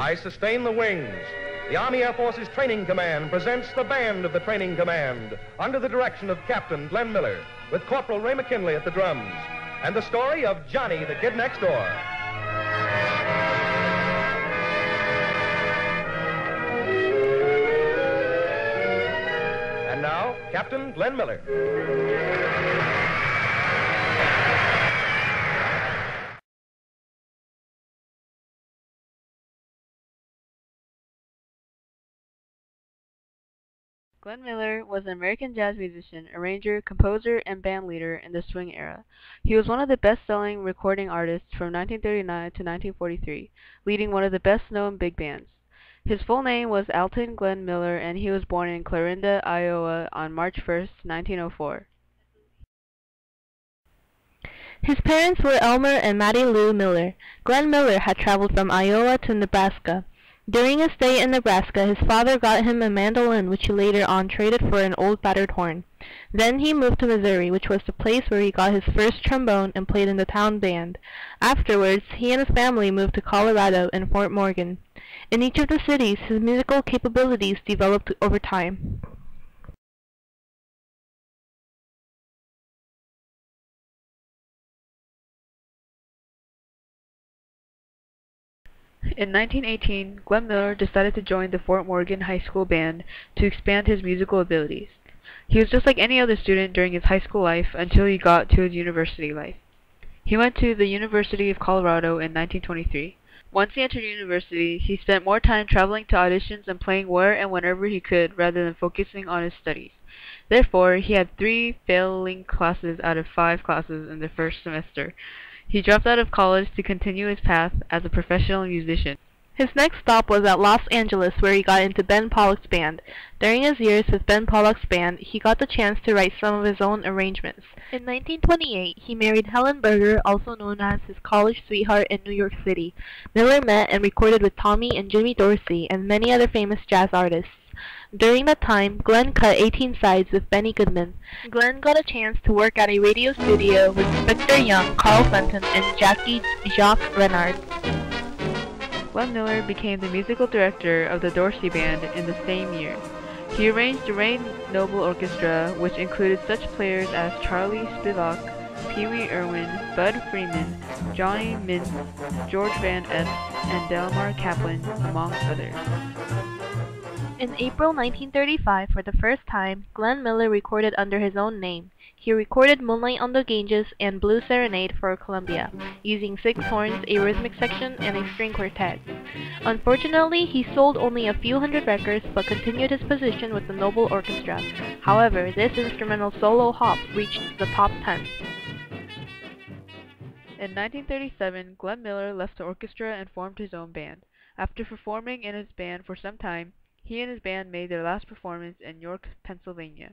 I sustain the wings. The Army Air Forces Training Command presents the band of the Training Command under the direction of Captain Glenn Miller with Corporal Ray McKinley at the drums and the story of Johnny the Kid Next Door. And now, Captain Glenn Miller. Glenn Miller was an American jazz musician, arranger, composer, and band leader in the swing era. He was one of the best-selling recording artists from 1939 to 1943, leading one of the best-known big bands. His full name was Alton Glenn Miller, and he was born in Clarinda, Iowa on March 1st, 1904. His parents were Elmer and Mattie Lou Miller. Glenn Miller had traveled from Iowa to Nebraska. During his stay in Nebraska, his father got him a mandolin, which he later on traded for an old battered horn. Then he moved to Missouri, which was the place where he got his first trombone and played in the town band. Afterwards, he and his family moved to Colorado and Fort Morgan. In each of the cities, his musical capabilities developed over time. In 1918, Glenn Miller decided to join the Fort Morgan High School band to expand his musical abilities. He was just like any other student during his high school life until he got to his university life. He went to the University of Colorado in 1923. Once he entered university, he spent more time traveling to auditions and playing where and whenever he could rather than focusing on his studies. Therefore, he had 3 failing classes out of 5 classes in the first semester. He dropped out of college to continue his path as a professional musician. His next stop was at Los Angeles, where he got into Ben Pollock's band. During his years with Ben Pollock's band, he got the chance to write some of his own arrangements. In 1928, he married Helen Berger, also known as his college sweetheart in New York City. Miller met and recorded with Tommy and Jimmy Dorsey and many other famous jazz artists. During that time, Glenn cut 18 sides with Benny Goodman. Glenn got a chance to work at a radio studio with Victor Young, Carl Fenton, and Jacques Renard. Glenn Miller became the musical director of the Dorsey Band in the same year. He arranged the Ray Noble Orchestra, which included such players as Charlie Spivak, Pee Wee Irwin, Bud Freeman, Johnny Mintz, George Van Est, and Delmar Kaplan, among others. In April 1935, for the first time, Glenn Miller recorded under his own name. He recorded Moonlight on the Ganges and Blue Serenade for Columbia, using 6 horns, a rhythmic section, and a string quartet. Unfortunately, he sold only a few hundred records but continued his position with the Noble Orchestra. However, this instrumental solo hop reached the top 10. In 1937, Glenn Miller left the orchestra and formed his own band. After performing in his band for some time, he and his band made their last performance in York, Pennsylvania.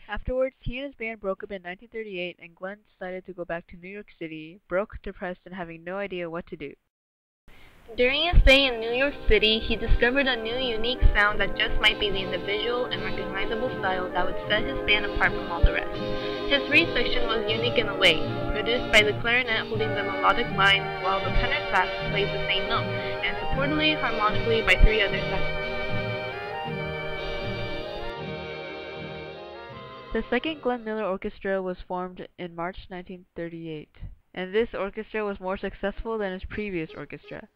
Afterwards, he and his band broke up in 1938, and Glenn decided to go back to New York City, broke, depressed, and having no idea what to do. During his stay in New York City, he discovered a new, unique sound that just might be the individual and recognizable style that would set his band apart from all the rest. His reed section was unique in a way, produced by the clarinet holding the melodic lines while the tenor sax plays the same note, and supported harmonically by 3 other saxophones. The second Glenn Miller Orchestra was formed in March 1938, and this orchestra was more successful than his previous orchestra.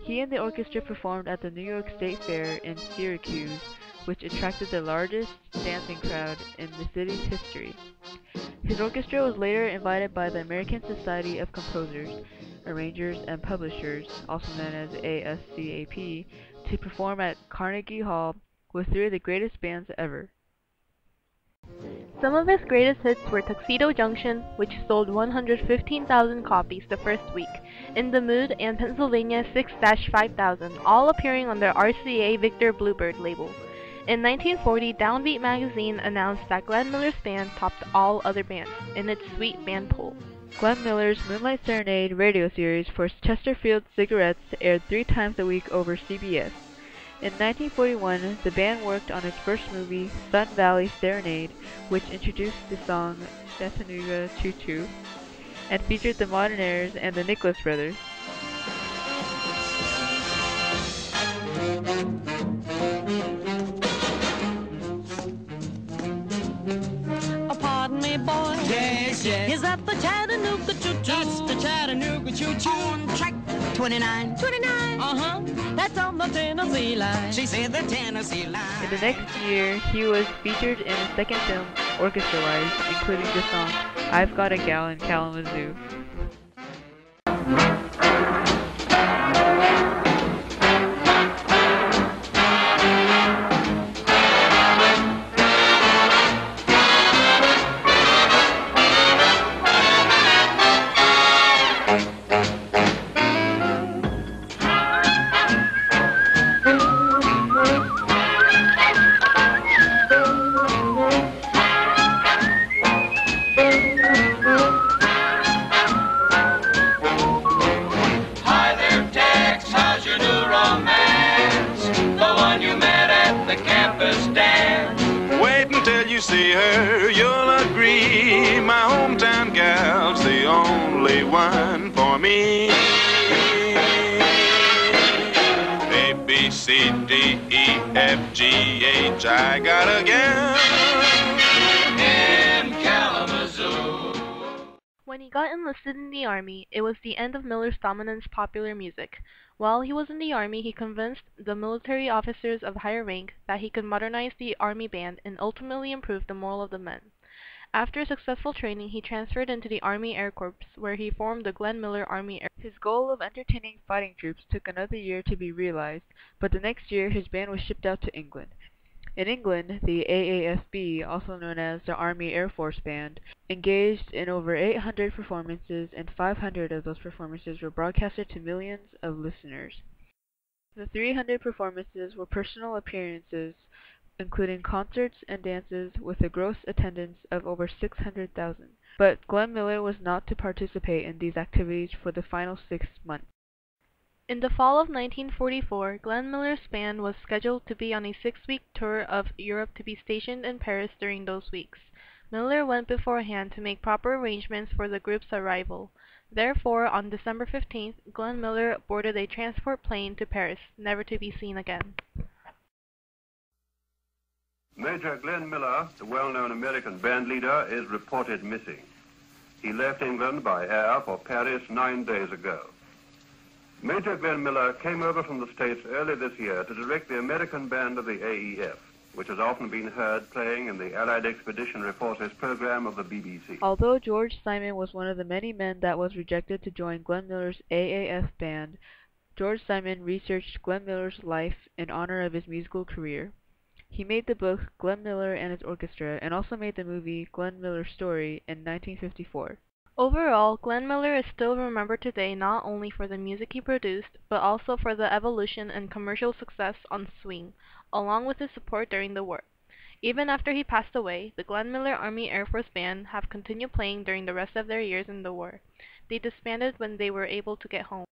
He and the orchestra performed at the New York State Fair in Syracuse, which attracted the largest dancing crowd in the city's history. His orchestra was later invited by the American Society of Composers, Arrangers, and Publishers, also known as ASCAP, to perform at Carnegie Hall with 3 of the greatest bands ever. Some of his greatest hits were Tuxedo Junction, which sold 115,000 copies the first week, In the Mood, and Pennsylvania 6-5000, all appearing on their RCA Victor Bluebird label. In 1940, Downbeat magazine announced that Glenn Miller's band topped all other bands in its Sweet Band poll. Glenn Miller's Moonlight Serenade radio series for Chesterfield Cigarettes aired 3 times a week over CBS. In 1941, the band worked on its first movie, Sun Valley Serenade, which introduced the song Chattanooga Choo Choo, and featured the Modernaires and the Nicholas Brothers. got the Chattanooga choo-choo. That's the Chattanooga choo-choo. On track 29. 29. Uh-huh. That's on the Tennessee line. She said the Tennessee line. In the next year, he was featured in a second film, orchestra-wise, including the song I've Got a Gal in Kalamazoo. See her, you'll agree. My hometown gal's the only one for me. A, B, C, D, E, F, G, H, I got a gal in Kalamazoo. When he got enlisted in the army, it was the end of Miller's dominance popular music. While he was in the army, he convinced the military officers of higher rank that he could modernize the army band and ultimately improve the morale of the men. After successful training, he transferred into the Army Air Corps, where he formed the Glenn Miller Army Air Corps. His goal of entertaining fighting troops took another year to be realized, but the next year his band was shipped out to England. In England, the AAFB, also known as the Army Air Force Band, engaged in over 800 performances, and 500 of those performances were broadcasted to millions of listeners. The 300 performances were personal appearances, including concerts and dances, with a gross attendance of over 600,000. But Glenn Miller was not to participate in these activities for the final 6 months. In the fall of 1944, Glenn Miller's band was scheduled to be on a 6-week tour of Europe to be stationed in Paris during those weeks. Miller went beforehand to make proper arrangements for the group's arrival. Therefore, on December 15th, Glenn Miller boarded a transport plane to Paris, never to be seen again. Major Glenn Miller, the well-known American band leader, is reported missing. He left England by air for Paris 9 days ago. Major Glenn Miller came over from the States early this year to direct the American band of the AEF, which has often been heard playing in the Allied Expeditionary Forces program of the BBC. Although George Simon was one of the many men that was rejected to join Glenn Miller's AAF band, George Simon researched Glenn Miller's life in honor of his musical career. He made the book Glenn Miller and His Orchestra, and also made the movie Glenn Miller's Story in 1954. Overall, Glenn Miller is still remembered today not only for the music he produced, but also for the evolution and commercial success on swing, along with his support during the war. Even after he passed away, the Glenn Miller Army Air Force Band have continued playing during the rest of their years in the war. They disbanded when they were able to get home.